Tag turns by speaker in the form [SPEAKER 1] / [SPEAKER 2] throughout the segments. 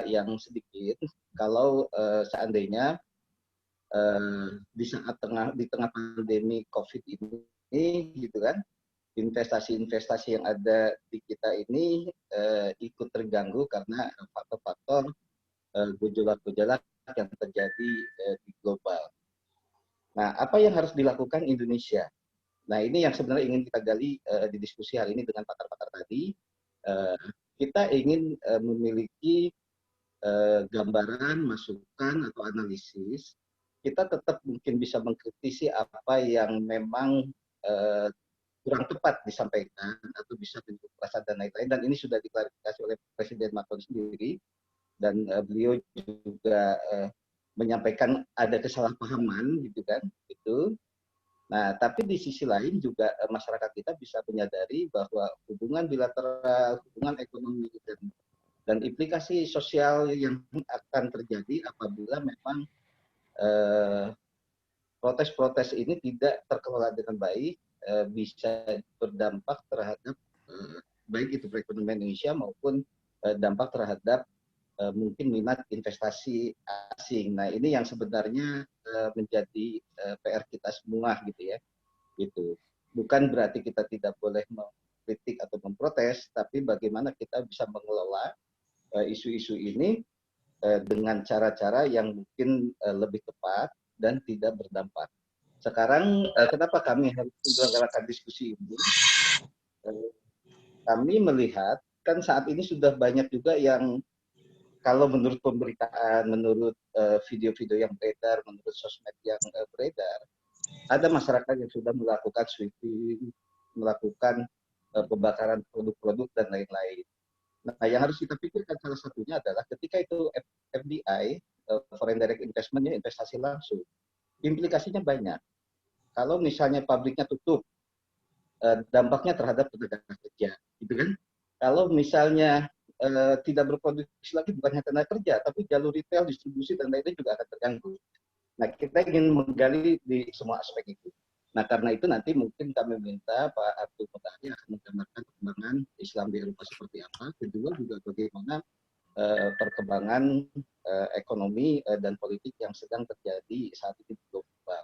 [SPEAKER 1] yang sedikit kalau seandainya di tengah pandemi COVID ini, gitu kan, investasi-investasi yang ada di kita ini ikut terganggu karena faktor-faktor gejolak-gejolak yang terjadi di global. Nah, apa yang harus dilakukan Indonesia? Nah, ini yang sebenarnya ingin kita gali di diskusi hari ini dengan pakar-pakar tadi. Kita ingin memiliki gambaran, masukan, atau analisis. Kita tetap mungkin bisa mengkritisi apa yang memang kurang tepat disampaikan atau bisa bentuk perasaan dan lain-lain, dan ini sudah diklarifikasi oleh Presiden Macron sendiri, dan beliau juga menyampaikan ada kesalahpahaman gitu kan, itu. Nah, tapi di sisi lain juga masyarakat kita bisa menyadari bahwa hubungan bilateral, hubungan ekonomi dan implikasi sosial yang akan terjadi apabila memang protes-protes ini tidak terkelola dengan baik, bisa berdampak terhadap baik itu perekonomian Indonesia maupun dampak terhadap mungkin minat investasi asing. Nah, ini yang sebenarnya menjadi PR kita semua gitu ya. Gitu. Bukan berarti kita tidak boleh mengkritik atau memprotes, tapi bagaimana kita bisa mengelola isu-isu ini dengan cara-cara yang mungkin lebih tepat dan tidak berdampak. Sekarang kenapa kami harus menyelenggarakan diskusi ini? Kami melihat kan saat ini sudah banyak juga yang kalau menurut pemberitaan, menurut video-video yang beredar, menurut sosmed yang beredar, ada masyarakat yang sudah melakukan sweeping, melakukan pembakaran produk-produk dan lain-lain. Nah, yang harus kita pikirkan salah satunya adalah ketika itu FDI, foreign direct investment-nya investasi langsung, implikasinya banyak. Kalau misalnya pabriknya tutup, dampaknya terhadap tenaga kerja, gitu kan? Kalau misalnya tidak berproduksi lagi, bukan hanya tenaga kerja, tapi jalur retail, distribusi dan lain-lain juga akan terganggu. Nah, kita ingin menggali di semua aspek itu. Nah, karena itu nanti mungkin kami minta Pak Abdul Mutahari akan menggambarkan perkembangan Islam di Eropa seperti apa. Kedua juga bagaimana perkembangan ekonomi dan politik yang sedang terjadi saat ini di global.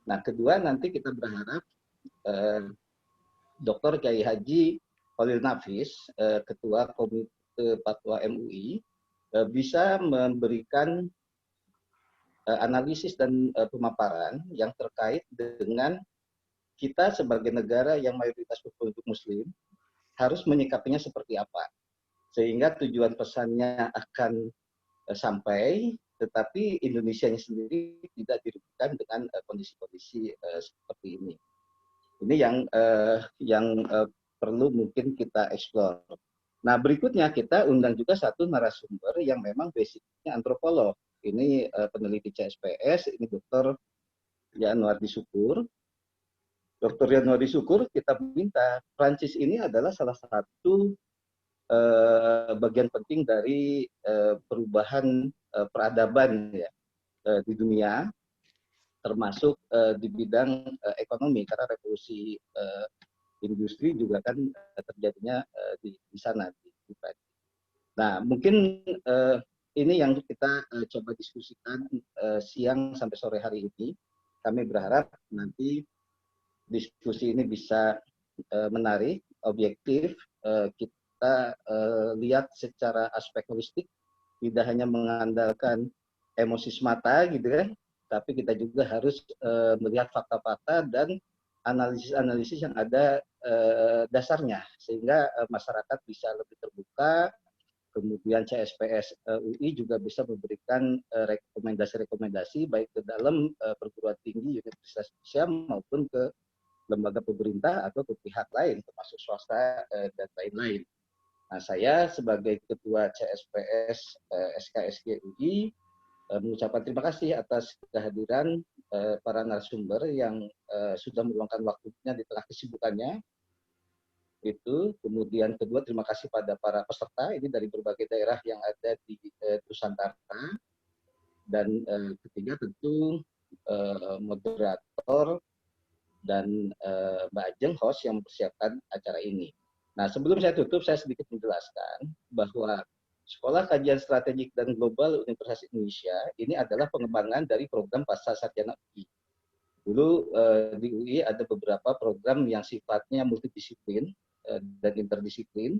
[SPEAKER 1] Nah, kedua nanti kita berharap Dr. Kiai Haji Khalil Nafis, Ketua Komite Fatwa MUI, bisa memberikan analisis dan pemaparan yang terkait dengan kita sebagai negara yang mayoritas berpenduduk Muslim harus menyikapinya seperti apa, sehingga tujuan pesannya akan sampai, tetapi Indonesianya sendiri tidak dirugikan dengan kondisi-kondisi seperti ini. Ini yang perlu mungkin kita eksplor. Nah, berikutnya kita undang juga satu narasumber yang memang basicnya antropolog. Ini peneliti CSPS, ini Dr. Yanuardi Syukur. Dr. Yanuardi Syukur kita minta, Prancis ini adalah salah satu bagian penting dari perubahan peradaban ya di dunia, termasuk di bidang ekonomi, karena revolusi industri juga kan terjadinya di sana di Prancis. Nah, mungkin ini yang kita coba diskusikan siang sampai sore hari ini. Kami berharap nanti diskusi ini bisa menarik, objektif, kita lihat secara aspek holistik, tidak hanya mengandalkan emosi semata gitu kan, tapi kita juga harus melihat fakta-fakta dan analisis-analisis yang ada dasarnya, sehingga masyarakat bisa lebih terbuka. Kemudian CSPS UI juga bisa memberikan rekomendasi-rekomendasi baik ke dalam perguruan tinggi Universitas Indonesia maupun ke lembaga pemerintah atau ke pihak lain termasuk swasta dan lain-lain. Nah, saya sebagai Ketua CSPS SKSG UI mengucapkan terima kasih atas kehadiran para narasumber yang sudah meluangkan waktunya di tengah kesibukannya. Itu. Kemudian kedua, terima kasih pada para peserta ini dari berbagai daerah yang ada di Nusantara. Dan ketiga tentu moderator dan Mbak Ajeng, host yang mempersiapkan acara ini. Nah, sebelum saya tutup, saya sedikit menjelaskan bahwa Sekolah Kajian Strategik dan Global Universitas Indonesia ini adalah pengembangan dari program Pasca Sarjana UI. Dulu di UI ada beberapa program yang sifatnya multidisiplin dan interdisiplin.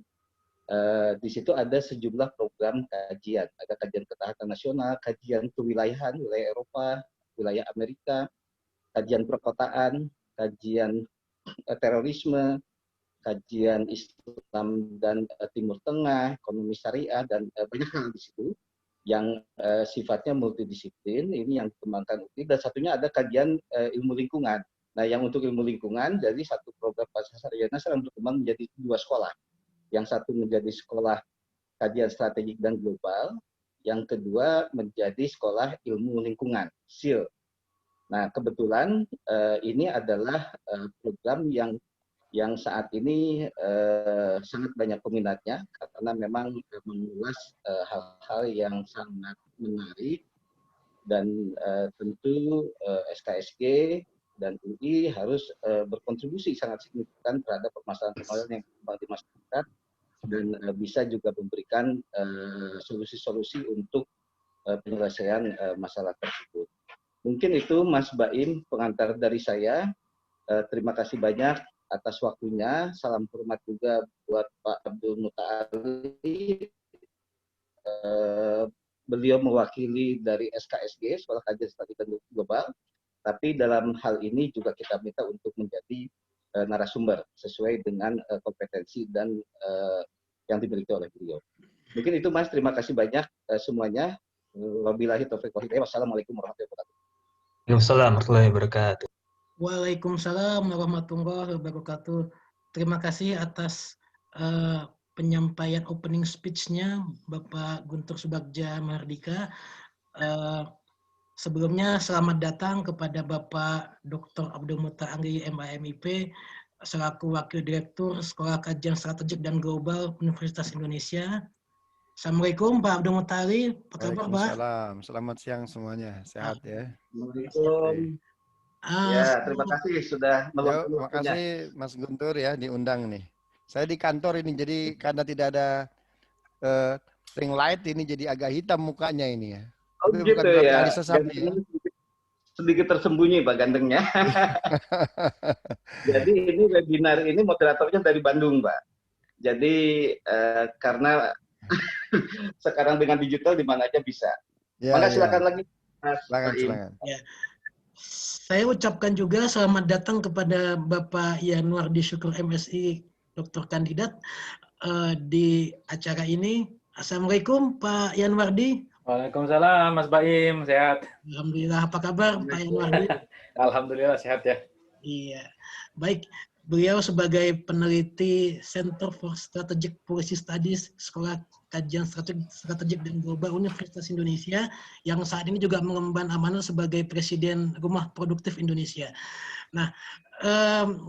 [SPEAKER 1] Di situ ada sejumlah program kajian. Ada kajian ketahanan nasional, kajian kewilayahan, wilayah Eropa, wilayah Amerika, kajian perkotaan, kajian terorisme, kajian Islam dan Timur Tengah, ekonomi syariah, dan banyak hal di situ yang sifatnya multidisiplin, ini yang dikembangkan UI, dan satunya ada kajian ilmu lingkungan. Nah, yang untuk ilmu lingkungan, dari satu program pasca sarjana sekarang berkembang menjadi 2 sekolah. Yang satu menjadi sekolah kajian strategik dan global, yang kedua menjadi sekolah ilmu lingkungan, SIL. Nah, kebetulan ini adalah program yang saat ini sangat banyak peminatnya karena memang mengulas hal-hal yang sangat menarik, dan tentu SKSG dan UI harus berkontribusi sangat signifikan terhadap permasalahan-permasalahan yang berkembang di masyarakat, dan bisa juga memberikan solusi-solusi untuk penyelesaian masalah tersebut. Mungkin itu Mas Baim pengantar dari saya. Terima kasih banyak atas waktunya. Salam hormat juga buat Pak Abdul Muta'ali. Beliau mewakili dari SKSG, Sekolah Kajian Strategik dan Global. Tapi dalam hal ini juga kita minta untuk menjadi narasumber sesuai dengan kompetensi dan yang dimiliki oleh beliau. Mungkin itu Mas, terima kasih banyak semuanya. Wabillahi taufiq wal hidayah. Wassalamualaikum warahmatullahi wabarakatuh.
[SPEAKER 2] Waalaikumsalam warahmatullahi wabarakatuh.
[SPEAKER 3] Waalaikumsalam warahmatullahi wabarakatuh. Terima kasih atas penyampaian opening speech-nya Bapak Guntur Subagja Mahardika. Sebelumnya selamat datang kepada Bapak Dr. Abdul Muta'ali MAMIP selaku Wakil Direktur Sekolah Kajian Strategik dan Global Universitas Indonesia. Assalamualaikum Pak Abdul Muta'ali. Apa kabar Pak?
[SPEAKER 4] Waalaikumsalam. Selamat siang semuanya. Sehat ya.
[SPEAKER 1] Assalamualaikum. Ya, terima kasih sudah meluangkan waktunya.
[SPEAKER 4] Terima kasih Mas Guntur ya diundang nih. Saya di kantor ini jadi karena tidak ada ring light ini jadi agak hitam mukanya ini ya.
[SPEAKER 1] Oh
[SPEAKER 4] tapi
[SPEAKER 1] gitu
[SPEAKER 4] bukan berarti
[SPEAKER 1] ya.
[SPEAKER 4] ahli sesat ya.
[SPEAKER 1] Sedikit tersembunyi Pak gantengnya. Jadi ini webinar ini moderatornya dari Bandung Pak. Jadi karena sekarang dengan digital di mana aja bisa.
[SPEAKER 4] Ya,
[SPEAKER 1] Maka
[SPEAKER 4] ya.
[SPEAKER 1] silakan lagi Mas Baim.
[SPEAKER 4] Silakan.
[SPEAKER 3] Ya. Saya ucapkan juga selamat datang kepada Bapak Yanwardi Syukur MSI Doktor Kandidat di acara ini. Assalamualaikum Pak Yanwardi.
[SPEAKER 2] Waalaikumsalam Mas Baim, sehat?
[SPEAKER 3] Alhamdulillah, apa kabar Pak Yanwardi?
[SPEAKER 2] Alhamdulillah sehat ya.
[SPEAKER 3] Iya, baik. Beliau sebagai peneliti Center for Strategic Policy Studies Sekolah Kajian Strategik dan Global Universitas Indonesia yang saat ini juga mengemban amanah sebagai Presiden Rumah Produktif Indonesia. Nah,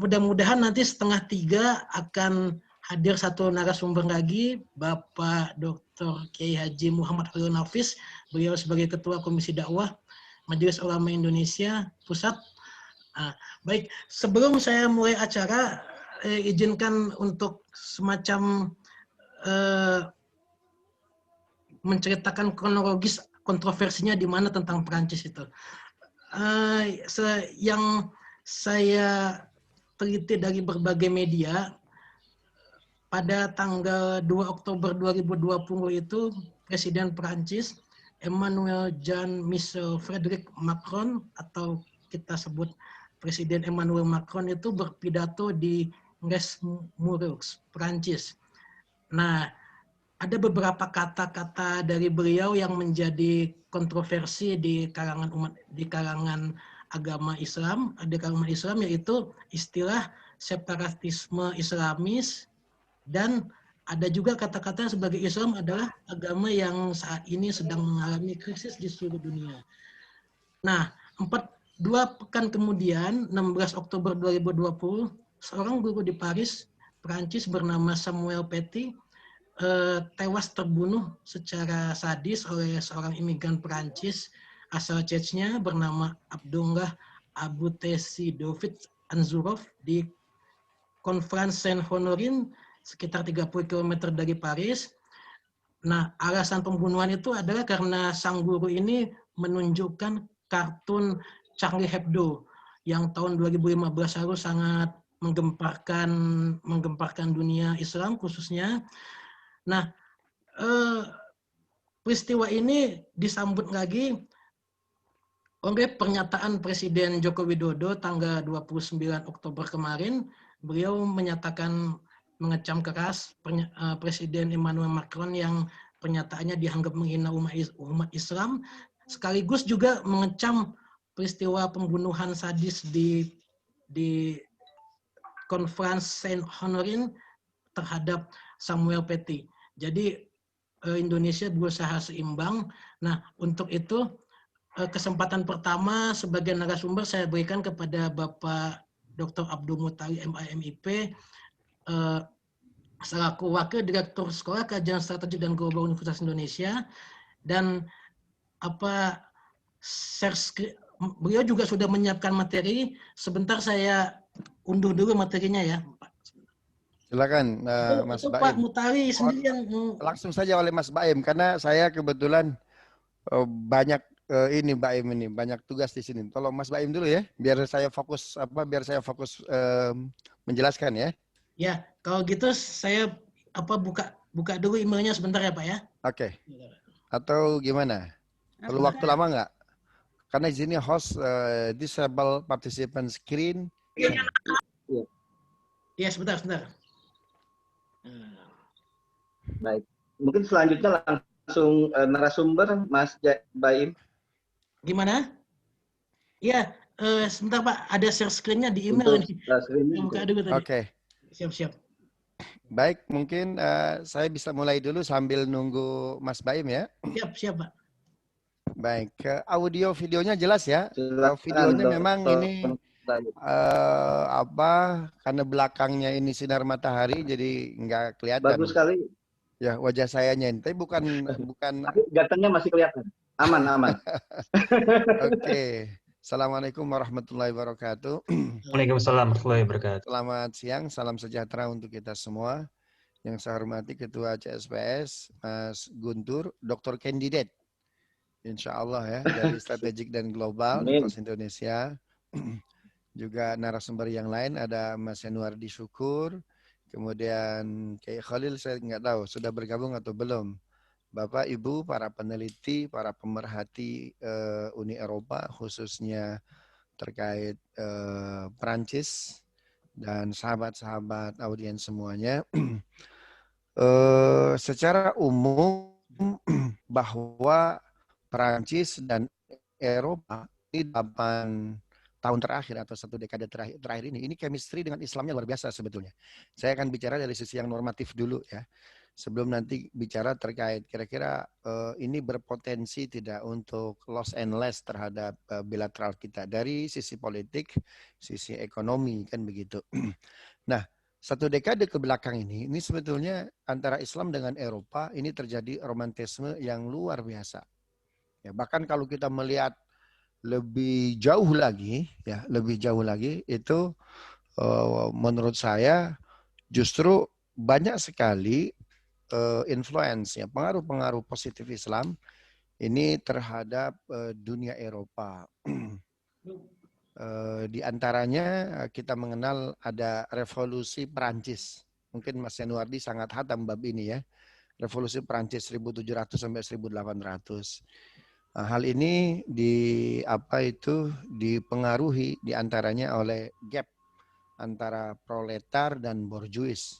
[SPEAKER 3] mudah-mudahan nanti 2:30 akan hadir satu narasumber lagi, Bapak Dr. Kiai Haji Muhammad Khalil Nafis. Beliau sebagai Ketua Komisi Dakwah Majelis Ulama Indonesia Pusat. Baik, sebelum saya mulai acara, izinkan untuk semacam menceritakan kronologis kontroversinya di mana tentang Perancis itu. Yang saya teliti dari berbagai media, pada tanggal 2 Oktober 2020 itu Presiden Perancis Emmanuel Jean-Michel Frédéric Macron atau kita sebut Presiden Emmanuel Macron itu berpidato di Murux, Perancis. Nah, ada beberapa kata-kata dari beliau yang menjadi kontroversi di kalangan agama Islam, yaitu istilah separatisme Islamis, dan ada juga kata-kata sebagai Islam adalah agama yang saat ini sedang mengalami krisis di seluruh dunia. Nah, 2 pekan kemudian, 16 Oktober 2020, seorang guru di Paris, Perancis bernama Samuel Paty tewas terbunuh secara sadis oleh seorang imigran Perancis asal Chechnya bernama Abdullah Aboutessi-David Anzourov di Conflans Saint-Honorin sekitar 30 km dari Paris. Nah, alasan pembunuhan itu adalah karena sang guru ini menunjukkan kartun Charlie Hebdo yang tahun 2015 lalu sangat menggemparkan dunia Islam khususnya. Nah, peristiwa ini disambut lagi oleh pernyataan Presiden Joko Widodo tanggal 29 Oktober kemarin. Beliau menyatakan mengecam keras Presiden Emmanuel Macron yang pernyataannya dianggap menghina umat Islam, sekaligus juga mengecam peristiwa pembunuhan sadis di Konferensi Saint Honorin terhadap Samuel Paty. Jadi Indonesia berusaha seimbang. Nah, untuk itu kesempatan pertama sebagai narasumber saya berikan kepada Bapak Dr. Abdul Mutali MAMIP selaku Wakil Direktur Sekolah Kajian Strategik dan Global Universitas Indonesia, dan beliau juga sudah menyiapkan materi. Sebentar saya unduh dulu materinya ya.
[SPEAKER 4] Silakan Mas Baim.
[SPEAKER 3] Pak Mutali sendiri yang
[SPEAKER 4] langsung saja oleh Mas Baim karena saya kebetulan banyak ini Baim ini banyak tugas di sini. Tolong Mas Baim dulu ya, biar saya fokus menjelaskan ya.
[SPEAKER 3] Ya, kalau gitu saya buka dulu emailnya sebentar ya Pak ya.
[SPEAKER 4] Oke. Atau gimana? Perlu waktu lama nggak? Karena di sini host disable participant screen.
[SPEAKER 3] Ya, sebentar.
[SPEAKER 1] Baik. Mungkin selanjutnya langsung narasumber Mas Baim.
[SPEAKER 3] Gimana? Iya, sebentar Pak, ada share screen-nya di email ini. Buka dulu tadi.
[SPEAKER 4] Oke.
[SPEAKER 3] Siap.
[SPEAKER 4] Baik, mungkin saya bisa mulai dulu sambil nunggu Mas Baim ya.
[SPEAKER 3] Siap Pak.
[SPEAKER 4] Baik, audio videonya jelas ya.
[SPEAKER 1] Videonya
[SPEAKER 4] videonya memang ini karena belakangnya ini sinar matahari jadi nggak kelihatan.
[SPEAKER 1] Bagus sekali.
[SPEAKER 4] Ya, wajah sayanya ini, tapi bukan.
[SPEAKER 1] Tapi gantengnya masih kelihatan. Aman.
[SPEAKER 4] Oke. Assalamualaikum warahmatullahi wabarakatuh.
[SPEAKER 2] Waalaikumsalam warahmatullahi wabarakatuh.
[SPEAKER 4] Selamat siang, salam sejahtera untuk kita semua. Yang saya hormati Ketua CSPS, Mas Guntur, Doktor Kandidat, insya Allah ya, dari Strategik dan Global Universitas Indonesia. Juga narasumber yang lain ada Mas Yanuardi Syukur, kemudian Kiai Khalil, saya nggak tahu sudah bergabung atau belum. Bapak, Ibu, para peneliti, para pemerhati Uni Eropa, khususnya terkait Perancis, dan sahabat-sahabat audiens semuanya. Secara umum bahwa Perancis dan Eropa ini 8 tahun terakhir atau 1 dekade terakhir ini chemistry dengan Islamnya luar biasa sebetulnya. Saya akan bicara dari sisi yang normatif dulu ya. Sebelum nanti bicara terkait kira-kira ini berpotensi tidak untuk loss and less terhadap bilateral kita dari sisi politik, sisi ekonomi kan begitu. Nah, 1 dekade ke belakang ini sebetulnya antara Islam dengan Eropa ini terjadi romantisme yang luar biasa. Ya, bahkan kalau kita melihat lebih jauh lagi itu menurut saya justru banyak sekali influence ya, pengaruh-pengaruh positif Islam ini terhadap dunia Eropa. Di antaranya kita mengenal ada revolusi Perancis. Mungkin Mas Yanuardi sangat hatam bab ini ya. Revolusi Perancis 1700 sampai 1800. Hal ini dipengaruhi diantaranya oleh gap antara proletar dan borjuis.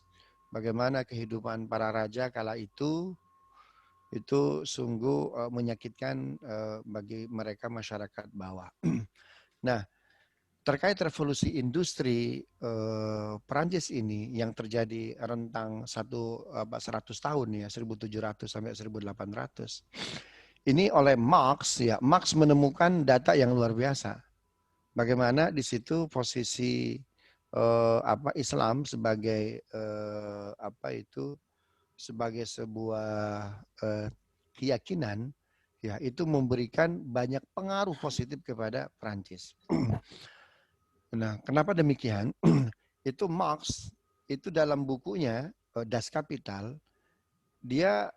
[SPEAKER 4] Bagaimana kehidupan para raja kala itu sungguh menyakitkan bagi mereka masyarakat bawah. Nah, terkait revolusi industri Perancis ini yang terjadi rentang 100 tahun ya, 1700 sampai 1800. Ini oleh Marx ya, Marx menemukan data yang luar biasa. Bagaimana di situ posisi Islam sebagai sebagai sebuah keyakinan ya, itu memberikan banyak pengaruh positif kepada Perancis. Nah, kenapa demikian? Itu Marx itu dalam bukunya Das Kapital dia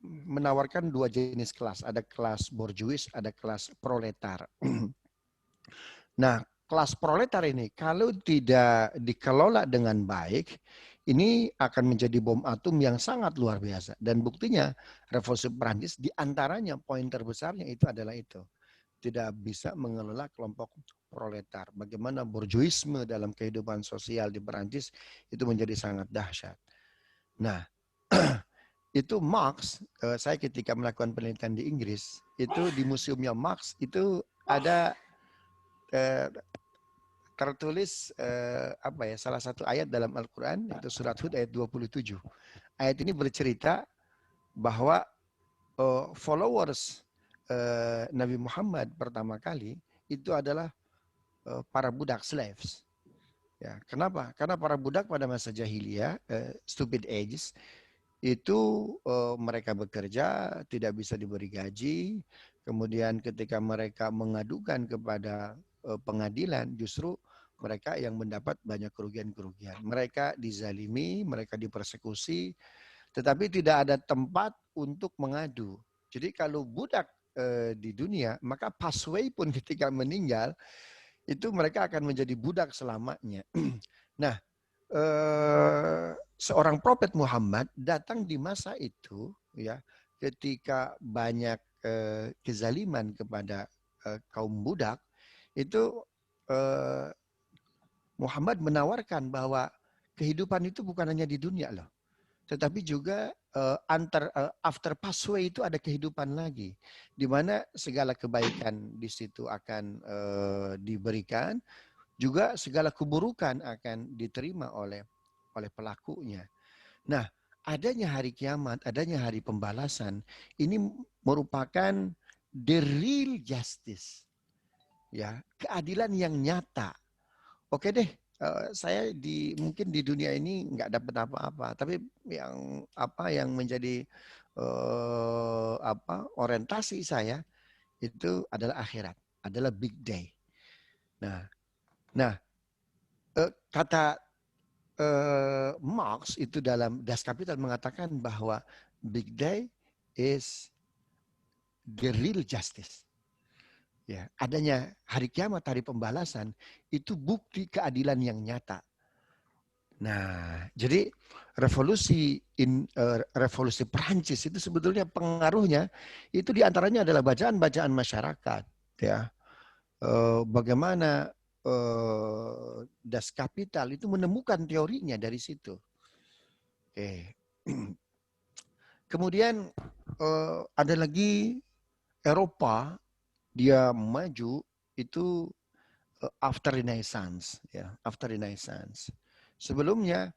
[SPEAKER 4] menawarkan dua jenis kelas. Ada kelas borjuis, ada kelas proletar. Nah, kelas proletar ini kalau tidak dikelola dengan baik, ini akan menjadi bom atom yang sangat luar biasa. Dan buktinya Revolusi Perancis diantaranya poin terbesarnya itu adalah itu. Tidak bisa mengelola kelompok proletar. Bagaimana borjuisme dalam kehidupan sosial di Perancis itu menjadi sangat dahsyat. Nah, itu Marx, saya ketika melakukan penelitian di Inggris, itu di museumnya Marx itu ada tertulis salah satu ayat dalam Al-Quran, itu surat Hud ayat 27. Ayat ini bercerita bahwa followers Nabi Muhammad pertama kali itu adalah para budak slaves. Ya, kenapa? Karena para budak pada masa jahiliyah, stupid ages, itu mereka bekerja tidak bisa diberi gaji. Kemudian ketika mereka mengadukan kepada pengadilan, justru mereka yang mendapat banyak kerugian-kerugian. Mereka dizalimi, mereka dipersekusi, tetapi tidak ada tempat untuk mengadu. Jadi kalau budak di dunia, maka passway pun ketika meninggal, itu mereka akan menjadi budak selamanya. Nah, seorang Prophet Muhammad datang di masa itu, ya, ketika banyak kezaliman kepada kaum budak, itu Muhammad menawarkan bahwa kehidupan itu bukan hanya di dunia loh, tetapi juga after passway itu ada kehidupan lagi, di mana segala kebaikan di situ akan diberikan, juga segala keburukan akan diterima oleh pelakunya. Nah, adanya hari kiamat, adanya hari pembalasan, ini merupakan the real justice, ya, keadilan yang nyata. Oke deh, saya mungkin di dunia ini nggak dapat apa-apa, tapi yang menjadi orientasi saya itu adalah akhirat, adalah big day. Nah, kata Marx itu dalam Das Kapital mengatakan bahwa big day is the real justice. Ya, adanya hari kiamat, hari pembalasan, itu bukti keadilan yang nyata. Nah, jadi revolusi Perancis itu sebetulnya pengaruhnya itu diantaranya adalah bacaan-bacaan masyarakat. Ya, bagaimana Das Kapital itu menemukan teorinya dari situ. Oke. Kemudian ada lagi Eropa, dia maju itu after Renaissance, ya, after Renaissance. Sebelumnya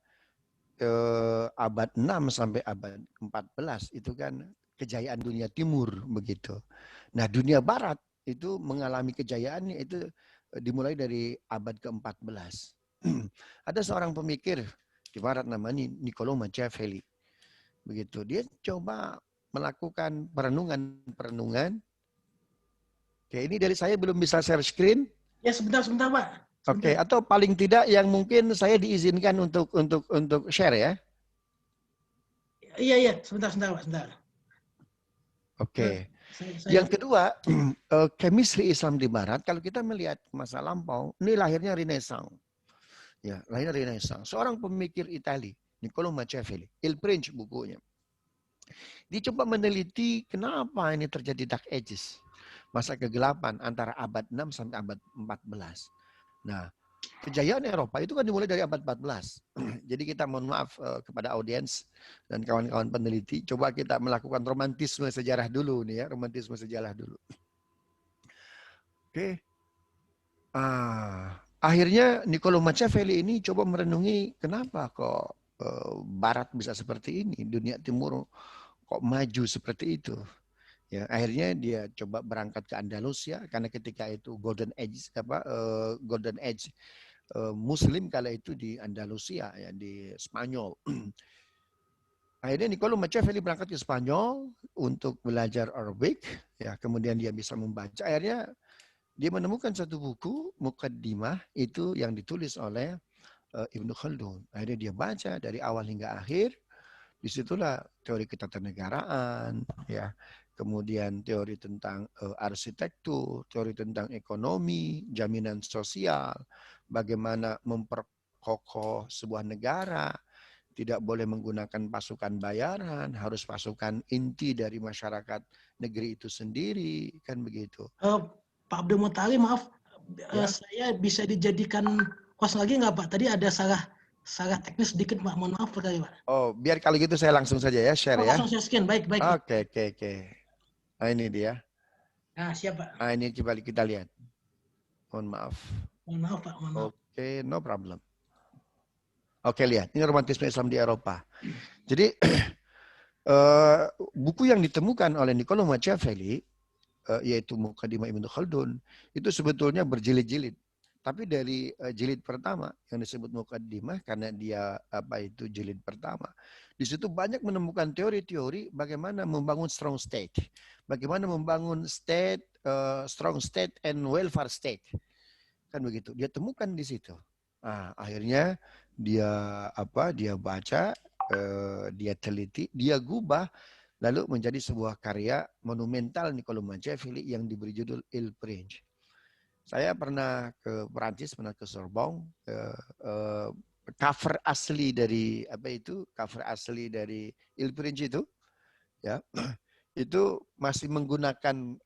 [SPEAKER 4] abad 6 sampai abad 14 itu kan kejayaan dunia timur begitu. Nah, dunia barat itu mengalami kejayaannya itu dimulai dari abad ke-14. Ada seorang pemikir di barat namanya Niccolo Machiavelli. Begitu. Dia coba melakukan perenungan. Oke, ini dari saya belum bisa share screen.
[SPEAKER 3] Ya, sebentar Pak.
[SPEAKER 4] Oke, atau paling tidak yang mungkin saya diizinkan untuk share ya.
[SPEAKER 3] Iya, sebentar Pak, sebentar.
[SPEAKER 4] Oke. Yang kedua, chemistry Islam di Barat, kalau kita melihat masa lampau, ini lahirnya Renaissance. Ya, lahirnya Renaissance. Seorang pemikir Itali, Niccolo Machiavelli, Il Principe bukunya. Dia coba meneliti kenapa ini terjadi dark ages. Masa kegelapan antara abad 6 sampai abad 14. Nah, kejayaan Eropa itu kan dimulai dari abad 14. Jadi kita mohon maaf kepada audiens dan kawan-kawan peneliti, coba kita melakukan romantisme sejarah dulu nih ya, romantisme sejarah dulu. Oke. Akhirnya Niccolo Machiavelli ini coba merenungi kenapa kok Barat bisa seperti ini, dunia Timur kok maju seperti itu. Ya, akhirnya dia coba berangkat ke Andalusia karena ketika itu golden age Muslim kala itu di Andalusia ya, di Spanyol. Akhirnya Niccolo Machiavelli berangkat ke Spanyol untuk belajar Arabic, ya, kemudian dia bisa membaca. Akhirnya dia menemukan satu buku Muqaddimah itu yang ditulis oleh Ibnu Khaldun. Akhirnya dia baca dari awal hingga akhir. Disitulah teori ketatanegaraan, ya, kemudian teori tentang arsitektur, teori tentang ekonomi, jaminan sosial, bagaimana memperkokoh sebuah negara, tidak boleh menggunakan pasukan bayaran, harus pasukan inti dari masyarakat negeri itu sendiri, kan begitu.
[SPEAKER 3] Pak Abdul Mutali, maaf,
[SPEAKER 4] Ya.
[SPEAKER 3] saya bisa dijadikan host lagi nggak Pak? Tadi ada salah teknis sedikit Pak, mohon maaf sekali Pak.
[SPEAKER 4] Oh, biar kalau gitu saya langsung saja ya share ya.
[SPEAKER 3] Langsung saya scan, baik. Pak.
[SPEAKER 4] Oke. Nah ini dia.
[SPEAKER 3] Nah, siap Pak.
[SPEAKER 4] Nah ini coba kita lihat. Mohon maaf.
[SPEAKER 3] Mohon maaf Pak, mohon maaf.
[SPEAKER 4] Oke, no problem. Oke, lihat. Ini romantisme Islam di Eropa. Jadi, buku yang ditemukan oleh Niccolo Machiavelli, yaitu Muqaddimah Ibnu Khaldun, itu sebetulnya berjilid-jilid. Tapi dari jilid pertama yang disebut Muqaddimah, karena dia jilid pertama, di situ banyak menemukan teori-teori bagaimana membangun strong state, bagaimana membangun state, strong state and welfare state, kan begitu. Dia temukan di situ. Nah, akhirnya dia baca, dia teliti, dia gubah, lalu menjadi sebuah karya monumental Niccolo Machiavelli yang diberi judul Il Prince. Saya pernah ke Perancis, pernah ke Sorbonne. Cover asli dari Il Prince itu, ya, itu masih menggunakan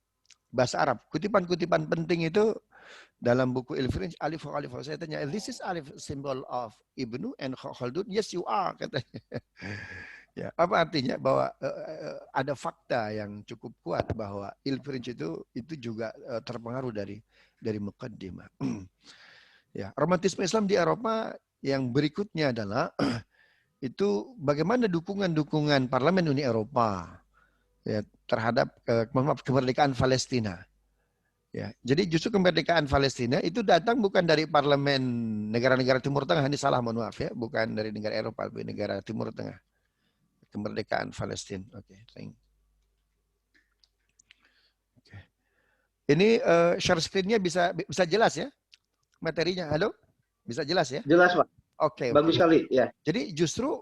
[SPEAKER 4] bahasa Arab. Kutipan-kutipan penting itu dalam buku Il Prince, alif. Saya tanya, this is alif symbol of Ibnu and Khaldun? Yes, you are, katanya. Ya, apa artinya? Bahwa ada fakta yang cukup kuat bahwa Il Prince itu juga terpengaruh dari Muqaddimah. Ya, romantisme Islam di Eropa yang berikutnya adalah itu bagaimana dukungan Parlemen Uni Eropa, ya, terhadap kemerdekaan Palestina. Ya, jadi justru kemerdekaan Palestina itu datang bukan dari parlemen negara-negara Timur Tengah, ini salah, mohon maaf ya, bukan dari negara Eropa, tapi negara Timur Tengah. Kemerdekaan Palestina. Oke. Ini share screen-nya bisa jelas ya? Materinya, halo? Bisa jelas ya?
[SPEAKER 1] Jelas, Pak.
[SPEAKER 4] Oke.
[SPEAKER 1] Bagus sekali, ya.
[SPEAKER 4] Jadi justru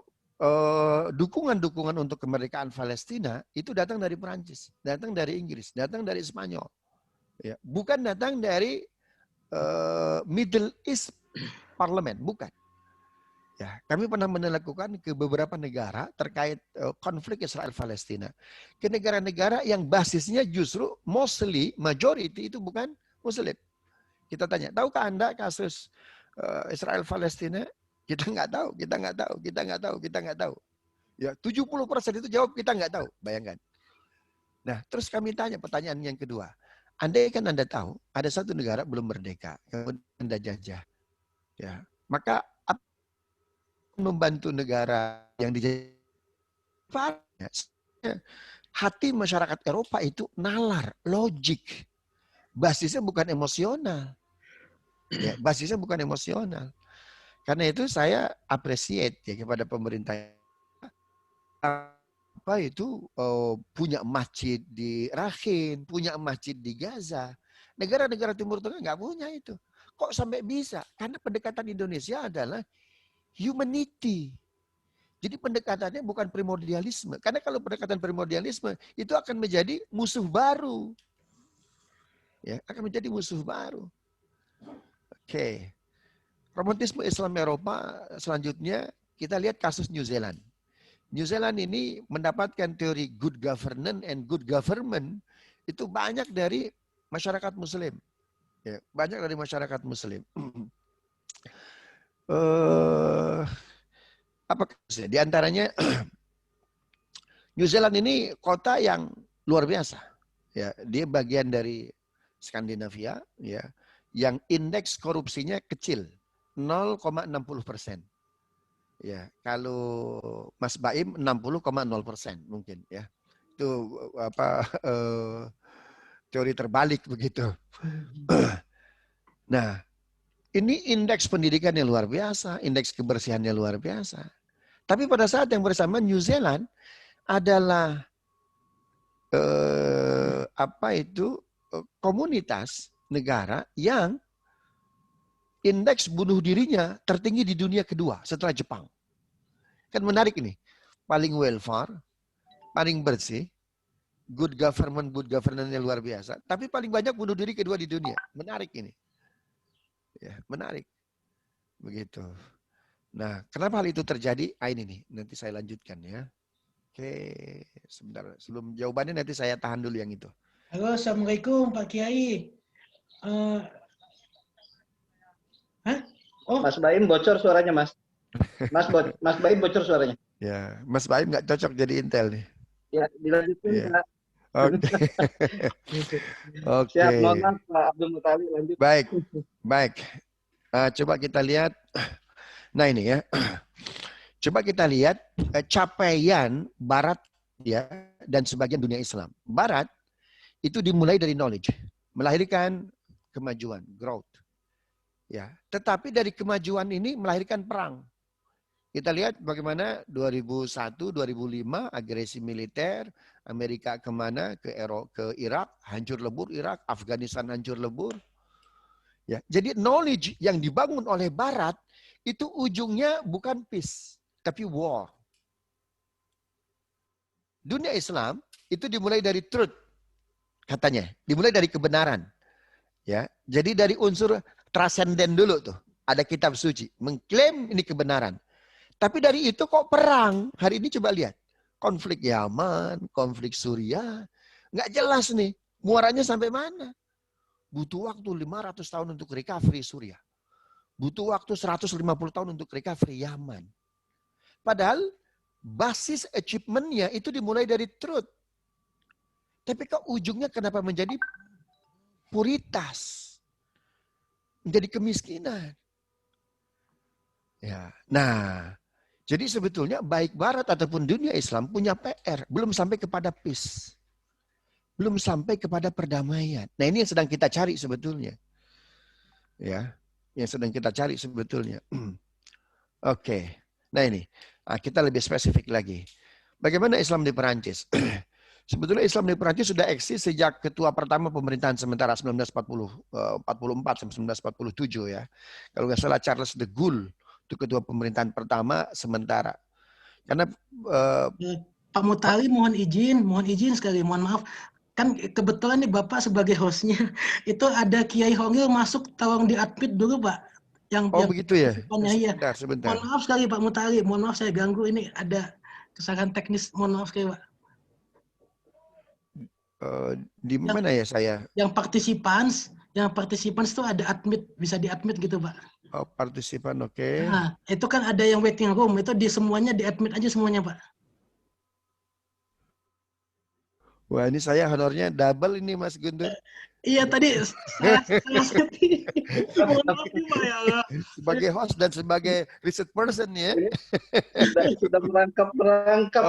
[SPEAKER 4] dukungan untuk kemerdekaan Palestina itu datang dari Perancis, datang dari Inggris, datang dari Spanyol. Ya, bukan datang dari Middle East Parliament, bukan. Ya, kami pernah melakukan ke beberapa negara terkait konflik Israel-Palestina. Ke negara-negara yang basisnya justru majority itu bukan Muslim. Kita tanya, tahukah Anda kasus Israel-Palestina? Kita nggak tahu. Ya, 70% itu jawab kita nggak tahu, bayangkan. Nah, terus kami tanya pertanyaan yang kedua. Andai kan Anda tahu ada satu negara belum merdeka, kemudian Anda jajah, ya, maka membantu negara yang dijajah. Hati masyarakat Eropa itu nalar, logik, basisnya bukan emosional. Ya, basisnya bukan emosional. Karena itu saya appreciate ya kepada pemerintah punya masjid di Rakhin, punya masjid di Gaza. Negara-negara Timur Tengah nggak punya itu. Kok sampai bisa? Karena pendekatan Indonesia adalah humanity. Jadi pendekatannya bukan primordialisme. Karena kalau pendekatan primordialisme itu akan menjadi musuh baru. Ya, akan menjadi musuh baru. Oke. Romantisme Islam Eropa selanjutnya kita lihat kasus New Zealand. New Zealand ini mendapatkan teori good governance and good government itu banyak dari masyarakat Muslim. Ya, banyak dari masyarakat Muslim. Di antaranya New Zealand ini kota yang luar biasa. Ya, dia bagian dari Skandinavia, ya, yang indeks korupsinya kecil, 0,60%. Ya, kalau Mas Baim 60,0% mungkin ya. Itu teori terbalik begitu. Nah, ini indeks pendidikannya luar biasa, indeks kebersihannya luar biasa. Tapi pada saat yang bersamaan New Zealand adalah komunitas negara yang indeks bunuh dirinya tertinggi di dunia kedua setelah Jepang. Kan menarik ini. paling welfare, paling bersih, good governance-nya luar biasa, tapi paling banyak bunuh diri kedua di dunia. Menarik ini. Ya, menarik. Begitu. Nah, kenapa hal itu terjadi? Ini nih, nanti saya lanjutkan ya. Oke, sebentar. Sebelum jawabannya nanti saya tahan dulu yang itu.
[SPEAKER 3] Halo, Assalamualaikum Pak Kiai. Oh,
[SPEAKER 1] Mas Baim bocor suaranya, Mas. Mas Baim bocor suaranya.
[SPEAKER 4] Ya, Mas Baim nggak cocok jadi Intel nih.
[SPEAKER 1] Ya, dilanjutin,
[SPEAKER 4] Ya.
[SPEAKER 1] Pak.
[SPEAKER 4] Oke. Oke.
[SPEAKER 1] Siap, mohon maaf, Pak Abdul Muthalib, lanjut.
[SPEAKER 4] Baik. Coba kita lihat. Nah ini ya. Coba kita lihat capaian Barat ya dan sebagian dunia Islam. Barat itu dimulai dari knowledge, melahirkan kemajuan, growth. Ya, tetapi dari kemajuan ini melahirkan perang. Kita lihat bagaimana 2001, 2005 agresi militer Amerika kemana ke Irak, hancur lebur Irak, Afghanistan hancur lebur. Ya, jadi knowledge yang dibangun oleh Barat itu ujungnya bukan peace, tapi war. Dunia Islam itu dimulai dari truth, katanya, dimulai dari kebenaran. Ya, jadi dari unsur transenden dulu tuh, ada kitab suci mengklaim ini kebenaran. Tapi dari itu kok perang? Hari ini coba lihat. Konflik Yaman, konflik Suriah. Nggak jelas nih. Muaranya sampai mana? Butuh waktu 500 tahun untuk recovery Suriah. Butuh waktu 150 tahun untuk recovery Yaman. Padahal basis achievement-nya itu dimulai dari truth. Tapi kok ujungnya kenapa menjadi puritas? Menjadi kemiskinan. Ya, nah, jadi sebetulnya baik Barat ataupun dunia Islam punya PR, belum sampai kepada peace. Belum sampai kepada perdamaian. Nah, ini yang sedang kita cari sebetulnya. Ya, yang sedang kita cari sebetulnya. Oke. Nah, ini. Kita lebih spesifik lagi. Bagaimana Islam di Perancis? Sebetulnya Islam di Perancis sudah eksis sejak ketua pertama pemerintahan sementara 1944 sampai 1947 ya. Kalau nggak salah Charles de Gaulle itu ketua pemerintahan pertama sementara. Karena
[SPEAKER 3] Pak Muthalib mohon izin sekali, mohon maaf. Kan kebetulan nih Bapak sebagai hostnya, itu ada Kiai Hongil masuk, tolong di-admit dulu Pak. Yang
[SPEAKER 4] begitu ya?
[SPEAKER 3] Mohon
[SPEAKER 4] Sebentar.
[SPEAKER 3] maaf sekali Pak Muthalib, mohon maaf saya ganggu, ini ada kesalahan teknis, mohon maaf sekali Pak.
[SPEAKER 4] Di mana ya saya?
[SPEAKER 3] Yang participants itu ada admit, bisa di-admit gitu Pak.
[SPEAKER 4] Oh, partisipan, oke.
[SPEAKER 3] Nah, itu kan ada yang waiting room, itu di semuanya di-admit aja semuanya Pak.
[SPEAKER 4] Wah, ini saya honornya double ini Mas Guntur.
[SPEAKER 3] Iya tadi saya setting.
[SPEAKER 4] Sebagai host dan sebagai research person ya.
[SPEAKER 1] Sudah merangkap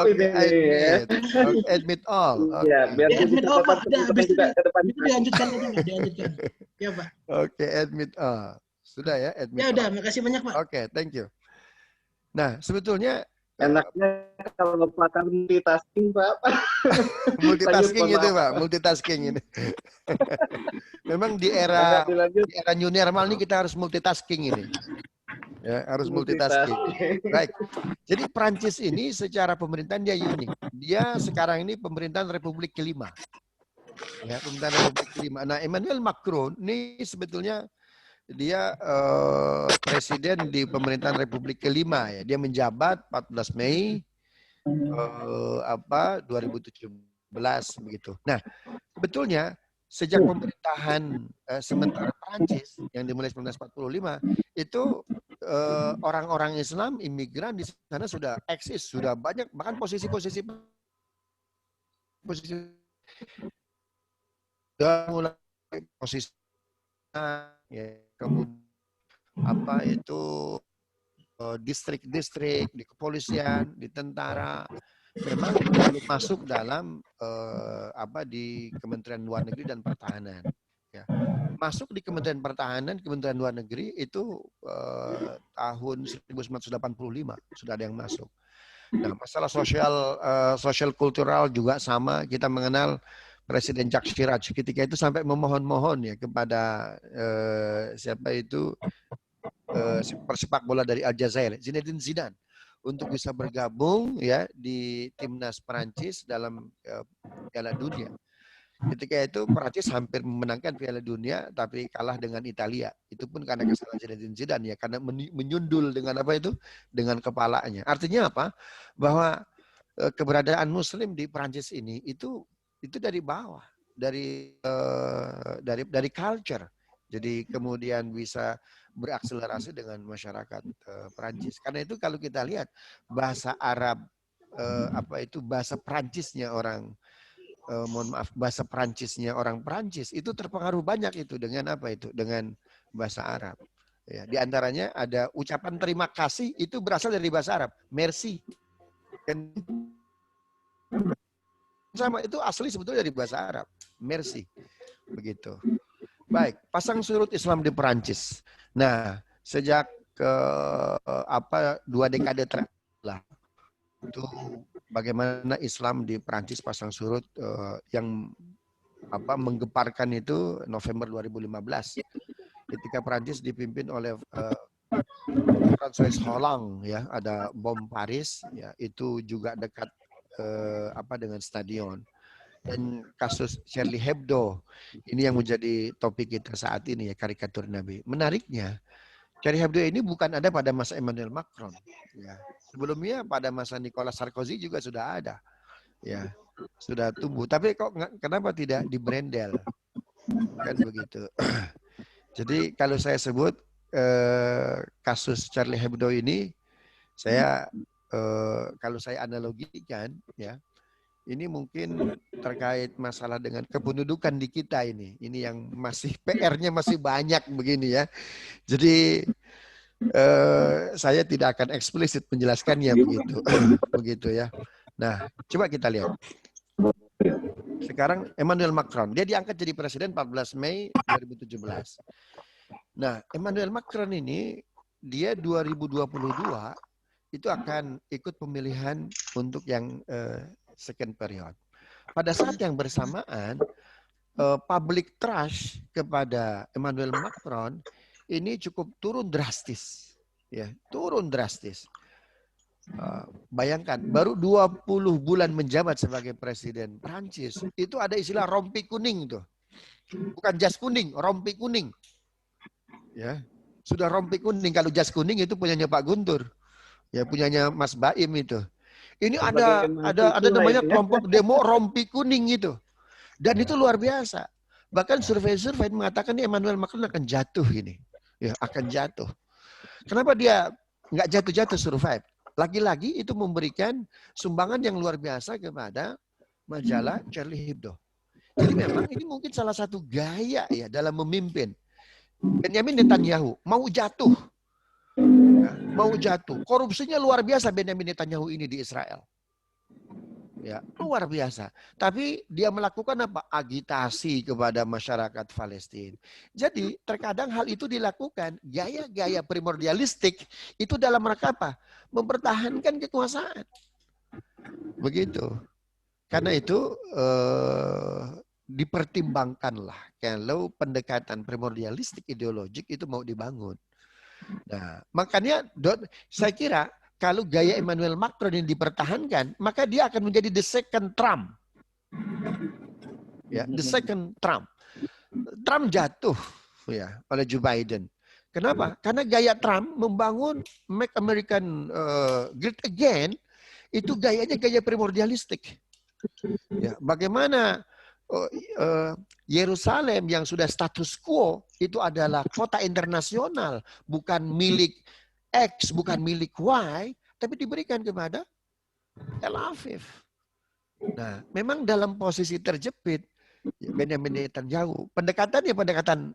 [SPEAKER 1] ini.
[SPEAKER 4] Admit all.
[SPEAKER 1] Ya, biar
[SPEAKER 3] admit all Pak. Habis itu dilanjutkan. Ya Pak.
[SPEAKER 4] Oke, admit all. Sudah ya, admit.
[SPEAKER 3] Ya udah, makasih banyak Pak.
[SPEAKER 4] Oke, thank you. Nah, sebetulnya
[SPEAKER 1] enaknya kalau pakar multitasking Pak.
[SPEAKER 4] Multitasking itu Pak, multitasking ini. Memang di era new normal ini kita harus multitasking ini. Ya, harus multitasking. Baik. Jadi Prancis ini secara pemerintahan dia unik. Dia sekarang ini pemerintahan Republik kelima. Ya, pemerintahan Republik kelima. Nah, Emmanuel Macron ini sebetulnya dia presiden di pemerintahan Republik kelima ya. Dia menjabat 14 Mei 2017 begitu. Nah, sebetulnya sejak pemerintahan sementara Prancis yang dimulai 1945 itu orang-orang Islam, imigran di sana sudah eksis, sudah banyak, bahkan posisi-posisi sudah mulai posisi ya, kemudian distrik-distrik di kepolisian, di tentara, memang belum masuk dalam di Kementerian Luar Negeri dan Pertahanan. Ya. Masuk di Kementerian Pertahanan, Kementerian Luar Negeri itu tahun 1985 sudah ada yang masuk. Nah, masalah sosial kultural juga sama. Kita mengenal Presiden Jacques Chirac ketika itu sampai memohon-mohon ya kepada persepak bola dari Aljazair, Zinedine Zidane, untuk bisa bergabung ya di timnas Perancis dalam Piala Dunia. Ketika itu Perancis hampir memenangkan Piala Dunia tapi kalah dengan Italia. Itu pun karena kesalahan Zinedine Zidane ya, karena menyundul dengan apa itu? Dengan kepalanya. Artinya apa? Bahwa keberadaan Muslim di Perancis ini itu dari bawah, dari culture. Jadi kemudian bisa berakselerasi dengan masyarakat Perancis. Karena itu kalau kita lihat bahasa Arab bahasa Perancisnya orang bahasa Perancisnya orang Perancis itu terpengaruh banyak itu dengan apa itu? Dengan bahasa Arab. Ya, di antaranya ada ucapan terima kasih itu berasal dari bahasa Arab, merci. Dan sama itu asli sebetulnya dari bahasa Arab, merci. Begitu. Baik, pasang surut Islam di Perancis. Nah, sejak 2 dekade terakhir itu bagaimana Islam di Perancis pasang surut yang menggeparkan itu November 2015 ketika Perancis dipimpin oleh François Hollande ya, ada bom Paris ya, itu juga dekat dengan stadion. Dan kasus Charlie Hebdo ini yang menjadi topik kita saat ini ya, karikatur Nabi. Menariknya Charlie Hebdo ini bukan ada pada masa Emmanuel Macron ya. Sebelumnya pada masa Nicolas Sarkozy juga sudah ada. Ya, sudah tumbuh. Tapi kok kenapa tidak dibrandel? Kan begitu. Jadi kalau saya sebut kasus Charlie Hebdo ini, saya kalau saya analogikan ya, ini mungkin terkait masalah dengan kependudukan di kita ini. Ini yang masih PR-nya masih banyak begini ya. Jadi saya tidak akan eksplisit menjelaskannya begitu, begitu ya. Nah, coba kita lihat. Sekarang Emmanuel Macron, dia diangkat jadi presiden 14 Mei 2017. Nah, Emmanuel Macron ini dia 2022 itu akan ikut pemilihan untuk yang second period. Pada saat yang bersamaan, public trust kepada Emmanuel Macron ini cukup turun drastis, ya, turun drastis. Bayangkan, baru 20 bulan menjabat sebagai presiden Prancis, itu ada istilah rompi kuning tuh, bukan jas kuning, rompi kuning, ya, sudah rompi kuning. Kalau jas kuning itu punyanya Pak Guntur, ya, punyanya Mas Baim itu. Ini ada namanya kelompok demo rompi kuning itu. Dan itu luar biasa. Bahkan survei-survei mengatakan Emmanuel Macron akan jatuh ini. Ya, akan jatuh. Kenapa dia nggak jatuh-jatuh survive? Lagi-lagi itu memberikan sumbangan yang luar biasa kepada majalah Charlie Hebdo. Jadi memang ini mungkin salah satu gaya ya dalam memimpin. Benjamin Netanyahu mau jatuh. Ya, mau jatuh. Korupsinya luar biasa Benjamin Netanyahu ini di Israel. Ya, luar biasa. Tapi dia melakukan apa? Agitasi kepada masyarakat Palestina. Jadi terkadang hal itu dilakukan gaya-gaya primordialistik itu dalam rangka apa? Mempertahankan kekuasaan. Begitu. Karena itu dipertimbangkanlah kalau pendekatan primordialistik ideologik itu mau dibangun. Nah, makanya saya kira kalau gaya Emmanuel Macron yang dipertahankan, maka dia akan menjadi the second Trump. Ya, the second Trump. Trump jatuh ya oleh Joe Biden. Kenapa? Karena gaya Trump membangun Make American Great Again itu gayanya gaya primordialistik. Ya, bagaimana Yerusalem yang sudah status quo itu adalah kota internasional, bukan milik X, bukan milik Y, tapi diberikan kepada Tel Aviv. Nah, memang dalam posisi terjepit Benjamin Netanyahu, pendekatannya pendekatan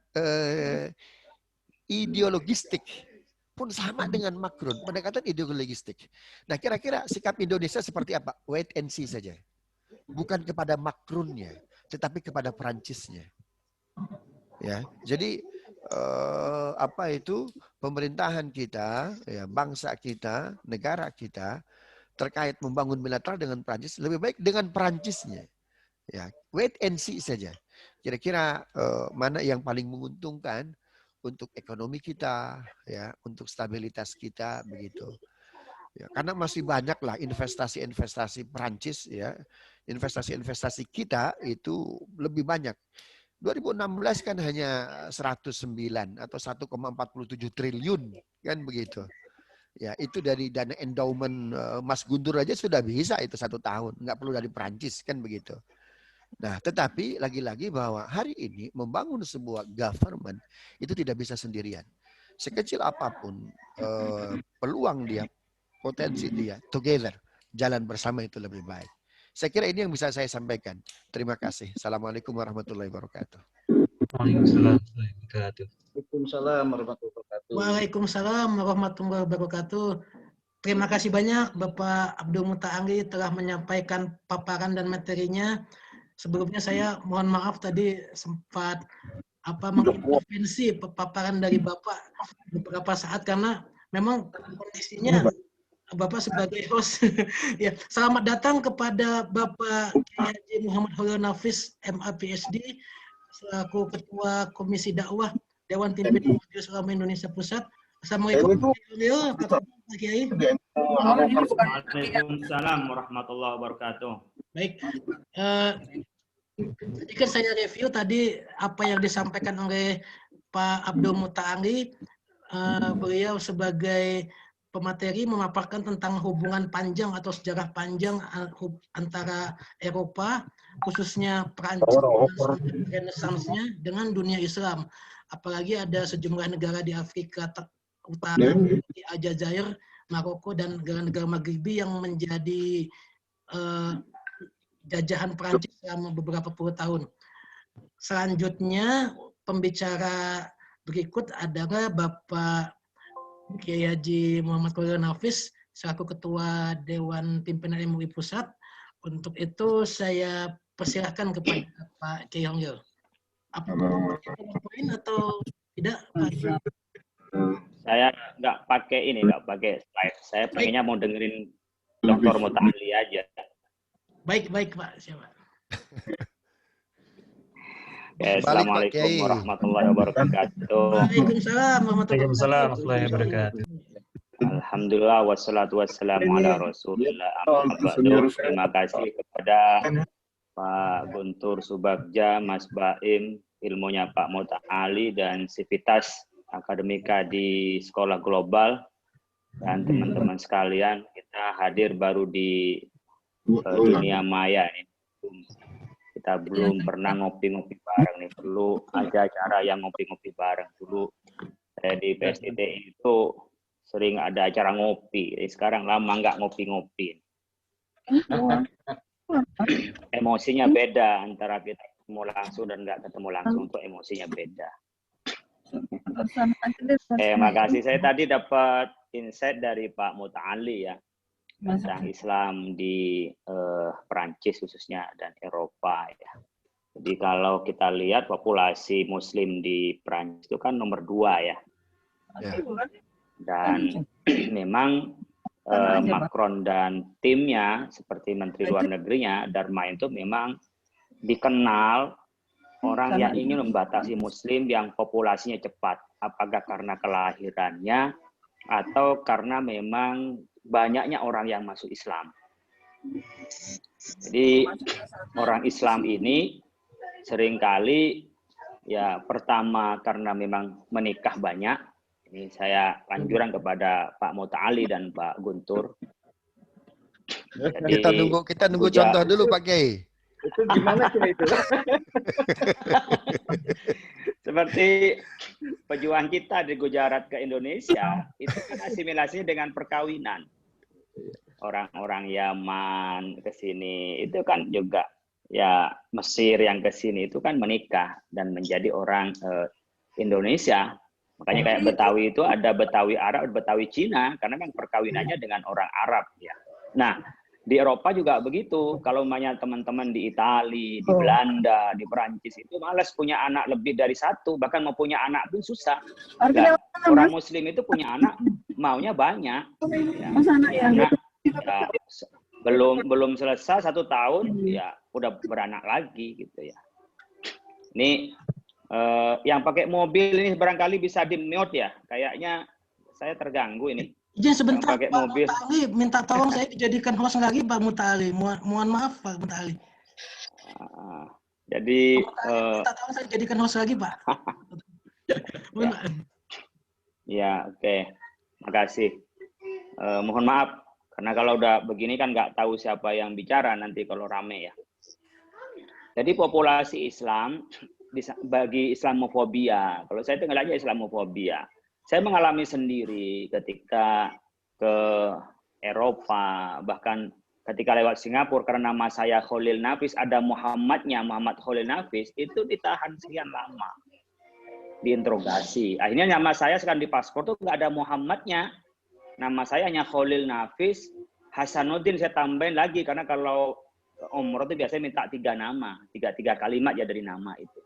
[SPEAKER 4] ideologistik pun sama dengan Macron, pendekatan ideologistik. Nah, kira-kira sikap Indonesia seperti apa? Wait and see saja. Bukan kepada Macronnya, tetapi kepada Perancisnya. Ya, jadi pemerintahan kita, ya, bangsa kita, negara kita terkait membangun bilateral dengan Perancis lebih baik dengan Perancisnya. Ya, wait and see saja. Kira-kira mana yang paling menguntungkan untuk ekonomi kita, ya, untuk stabilitas kita begitu. Ya, karena masih banyak lah investasi-investasi Perancis, ya, investasi-investasi kita itu lebih banyak. 2016 kan hanya 109 atau 1,47 triliun kan begitu. Ya, itu dari dana endowment Mas Guntur aja sudah bisa itu 1 tahun, nggak perlu dari Perancis kan begitu. Nah, tetapi lagi-lagi bahwa hari ini membangun sebuah government itu tidak bisa sendirian. Sekecil apapun peluang dia, potensi dia, together, jalan bersama itu lebih baik. Saya kira ini yang bisa saya sampaikan. Terima kasih. Assalamualaikum warahmatullahi wabarakatuh.
[SPEAKER 2] Waalaikumsalam warahmatullahi wabarakatuh.
[SPEAKER 1] Waalaikumsalam warahmatullahi wabarakatuh.
[SPEAKER 3] Waalaikumsalam warahmatullahi wabarakatuh. Terima kasih banyak Bapak Abdul Muta'ali telah menyampaikan paparan dan materinya. Sebelumnya saya mohon maaf tadi sempat mengintervensi paparan dari Bapak beberapa saat karena memang kondisinya Bapak sebagai host. Ya, selamat datang kepada Bapak Kiai Haji Muhammad Holil Nafis, MA PhD, selaku Ketua Komisi Dakwah Dewan Pimpinan Majelis Ulama Indonesia Pusat. Assalamualaikum Pak Kiai.
[SPEAKER 5] Waalaikumsalam warahmatullahi wabarakatuh.
[SPEAKER 3] Baik, tadi kan saya review tadi apa yang disampaikan oleh Pak Abdul Muta'ali. Beliau sebagai pemateri memaparkan tentang hubungan panjang atau sejarah panjang antara Eropa, khususnya Perancis dan Renaissance-nya dengan dunia Islam. Apalagi ada sejumlah negara di Afrika Utara, di Aljazair, Maroko, dan negara-negara Maghribi yang menjadi jajahan Perancis selama beberapa puluh tahun. Selanjutnya, pembicara berikut adalah Bapak Kiai Haji Muhammad Holil Nafis selaku Ketua Dewan Pimpinan MUI Pusat. Untuk itu saya persilahkan kepada Pak Kiai Holil. Apa poin atau tidak, Pak?
[SPEAKER 5] Saya nggak pakai slide. Saya pengennya mau dengerin Dr. Muta'ali aja.
[SPEAKER 3] Baik, Pak. Siapa?
[SPEAKER 5] Assalamualaikum warahmatullahi wabarakatuh.
[SPEAKER 3] Waalaikumsalam
[SPEAKER 2] warahmatullahi wabarakatuh.
[SPEAKER 5] Alhamdulillah wassalatu wassalamu ala Rasulillah. Terima kasih kepada Pak Guntur Subagja, Mas Baim, ilmunya Pak Muta'ali, dan Sivitas Akademika di Sekolah Global, dan teman-teman sekalian. Kita hadir baru di dunia maya ini. Kita belum pernah ngopi-ngopi bareng nih. Perlu ada acara yang ngopi-ngopi bareng. Dulu saya di PSTT itu sering ada acara ngopi. Sekarang lama nggak ngopi-ngopi. Emosinya beda antara kita ketemu langsung dan nggak ketemu langsung. Untuk emosinya beda. Makasih. Saya tadi dapat insight dari Pak Muta'ali ya. Tentang Islam di Perancis khususnya dan Eropa ya. Jadi kalau kita lihat populasi Muslim di Perancis itu kan nomor 2 ya. Dan memang Macron dan timnya seperti Menteri Luar Negerinya Darma itu memang dikenal orang yang ingin membatasi Muslim yang populasinya cepat. Apakah karena kelahirannya atau karena memang banyaknya orang yang masuk Islam. Jadi orang Islam ini seringkali ya pertama karena memang menikah banyak. Ini saya anjuran kepada Pak Muta'ali dan Pak Guntur. Jadi,
[SPEAKER 4] kita nunggu contoh dulu Pak Kiai.
[SPEAKER 1] Itu gimana sih itu?
[SPEAKER 5] Seperti pejuang kita di Gujarat ke Indonesia, itu kan asimilasinya dengan perkawinan. Orang-orang Yaman ke sini, itu kan juga ya Mesir yang ke sini itu kan menikah dan menjadi orang Indonesia. Makanya kayak Betawi itu ada Betawi Arab, Betawi Cina, karena kan perkawinannya dengan orang Arab ya. Nah, di Eropa juga begitu. Kalau banyak teman-teman di Italia, di Belanda, di Perancis itu malas punya anak lebih dari 1, bahkan mau punya anak pun susah. Nah, orang Muslim itu punya anak maunya banyak. Ya, anak ya, belum selesai 1 tahun ya udah beranak lagi gitu ya. Ini Yang pakai mobil ini barangkali bisa di-mute ya. Kayaknya saya terganggu ini.
[SPEAKER 3] Izin sebentar,
[SPEAKER 5] pakai
[SPEAKER 3] Pak
[SPEAKER 5] mobil.
[SPEAKER 3] Mutali, minta tolong saya dijadikan host lagi, Pak Mutali. Mohon maaf, Pak Mutali.
[SPEAKER 5] Jadi,
[SPEAKER 3] minta tolong saya dijadikan host lagi, Pak.
[SPEAKER 5] Ya, oke. Makasih. Mohon maaf, karena kalau udah begini kan nggak tahu siapa yang bicara nanti kalau rame ya. Jadi populasi Islam bagi Islamofobia, kalau saya dengar aja Islamofobia. Saya mengalami sendiri ketika ke Eropa, bahkan ketika lewat Singapura karena nama saya Khalil Nafis, ada Muhammadnya, Muhammad Khalil Nafis, itu ditahan sekian lama. Diinterogasi. Akhirnya nama saya sekarang di paspor tuh nggak ada Muhammadnya. Nama saya hanya Khalil Nafis, Hasanuddin saya tambahin lagi, karena kalau umroh itu biasanya minta 3 nama, 3 kalimat ya dari nama itu.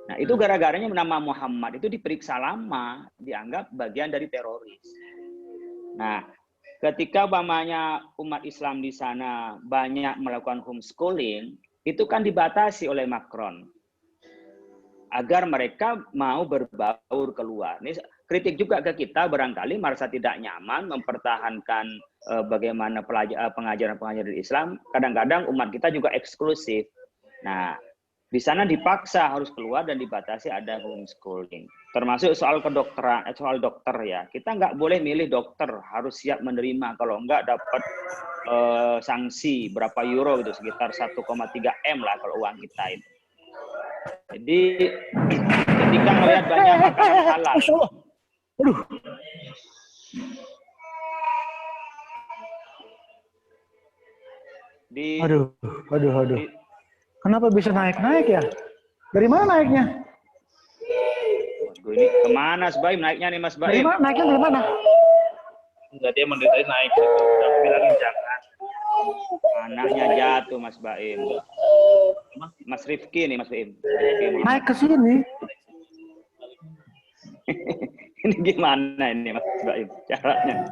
[SPEAKER 5] Nah, itu gara-garanya nama Muhammad itu diperiksa lama, dianggap bagian dari teroris. Nah, ketika umat Islam di sana banyak melakukan homeschooling, itu kan dibatasi oleh Macron agar mereka mau berbaur keluar. Ini kritik juga ke kita, barangkali merasa tidak nyaman mempertahankan bagaimana pengajaran-pengajaran Islam. Kadang-kadang umat kita juga eksklusif. Nah, di sana dipaksa harus keluar dan dibatasi ada homeschooling. Termasuk soal kedokteran, soal dokter ya. Kita nggak boleh milih dokter, harus siap menerima. Kalau nggak dapat sanksi berapa euro gitu, sekitar 1,3 M lah kalau uang kita itu. Jadi ketika melihat banyak makanan halal.
[SPEAKER 6] Aduh. Kenapa bisa naik ya? Dari mana naiknya?
[SPEAKER 5] Ini kemana Mas Baim naiknya nih Mas Baim?
[SPEAKER 6] Dari mana naiknya dari mana?
[SPEAKER 2] Enggak, dia menderitanya naik gitu. Aku bilangin jangan.
[SPEAKER 5] Anaknya jatuh Mas Baim. Mas Rifki nih Mas Baim.
[SPEAKER 6] Naik ke sini.
[SPEAKER 5] Ini gimana ini Mas Baim caranya?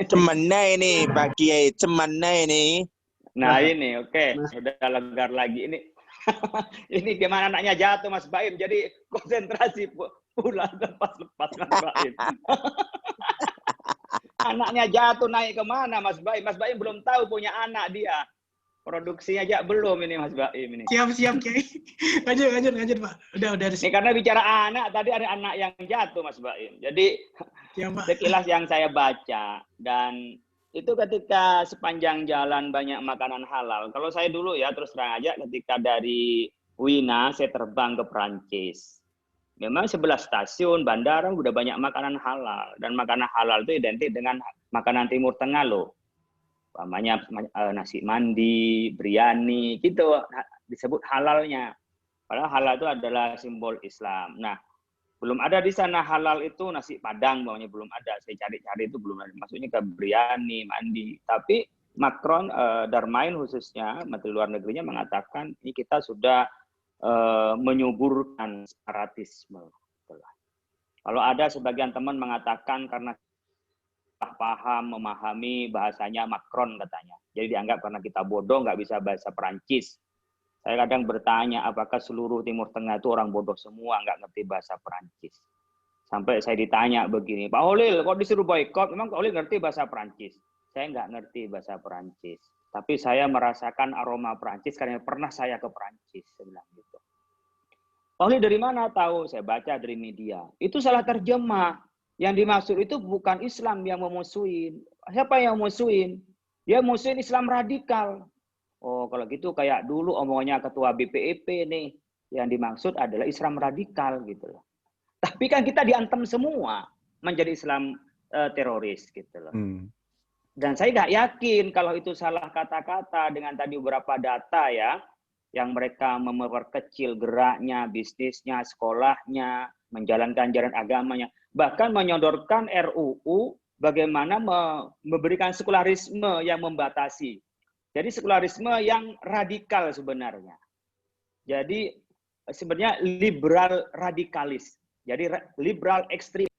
[SPEAKER 7] Cemana ini Pak Kiai, cemana ini?
[SPEAKER 5] Nah ini oke, udah longgar lagi ini. Ini gimana anaknya jatuh Mas Baim, jadi konsentrasi pula lepas-lepas Mas Baim. Anaknya jatuh naik kemana Mas Baim? Mas Baim belum tahu punya anak dia. Produksinya aja belum ini Mas Baim ini.
[SPEAKER 3] Siap Kiai. Lanjut Pak. Udah.
[SPEAKER 5] Ini karena bicara anak tadi ada anak yang jatuh Mas Baim. Jadi sekilas yang saya baca dan itu ketika sepanjang jalan banyak makanan halal. Kalau saya dulu ya terus terang aja ketika dari Wina saya terbang ke Perancis. Memang 11 stasiun bandara udah banyak makanan halal dan makanan halal itu identik dengan makanan Timur Tengah loh. Namanya nasi mandi, biryani gitu disebut halalnya. Padahal halal itu adalah simbol Islam. Nah, belum ada di sana halal itu nasi padang, bawahnya belum ada. Saya cari-cari itu belum ada. Maksudnya ke biryani, mandi. Tapi Macron, Darmain khususnya, Menteri Luar Negerinya mengatakan ini kita sudah menyuburkan separatisme. Kalau ada sebagian teman mengatakan karena paham, memahami bahasanya Macron katanya. Jadi dianggap karena kita bodoh nggak bisa bahasa Perancis. Saya kadang bertanya, apakah seluruh Timur Tengah itu orang bodoh semua, nggak ngerti bahasa Perancis? Sampai saya ditanya begini, Pak Holil, kok disuruh boykot? Memang Pak Holil ngerti bahasa Perancis? Saya nggak ngerti bahasa Perancis. Tapi saya merasakan aroma Perancis karena pernah saya ke Perancis. Saya bilang gitu. Pak Holil dari mana tahu? Saya baca dari media. Itu salah terjemah. Yang dimaksud itu bukan Islam yang memusuhin. Siapa yang memusuhin? Dia musuhin Islam radikal. Oh, kalau gitu kayak dulu omongannya ketua BPIP nih, yang dimaksud adalah Islam radikal gitu loh. Tapi kan kita diantem semua menjadi Islam teroris gitu loh. Dan saya nggak yakin kalau itu salah kata-kata dengan tadi beberapa data ya, yang mereka memperkecil geraknya, bisnisnya, sekolahnya, menjalankan ajaran agamanya, bahkan menyodorkan RUU bagaimana memberikan sekularisme yang membatasi. Jadi sekularisme yang radikal sebenarnya. Jadi sebenarnya liberal radikalis. Jadi liberal ekstrim.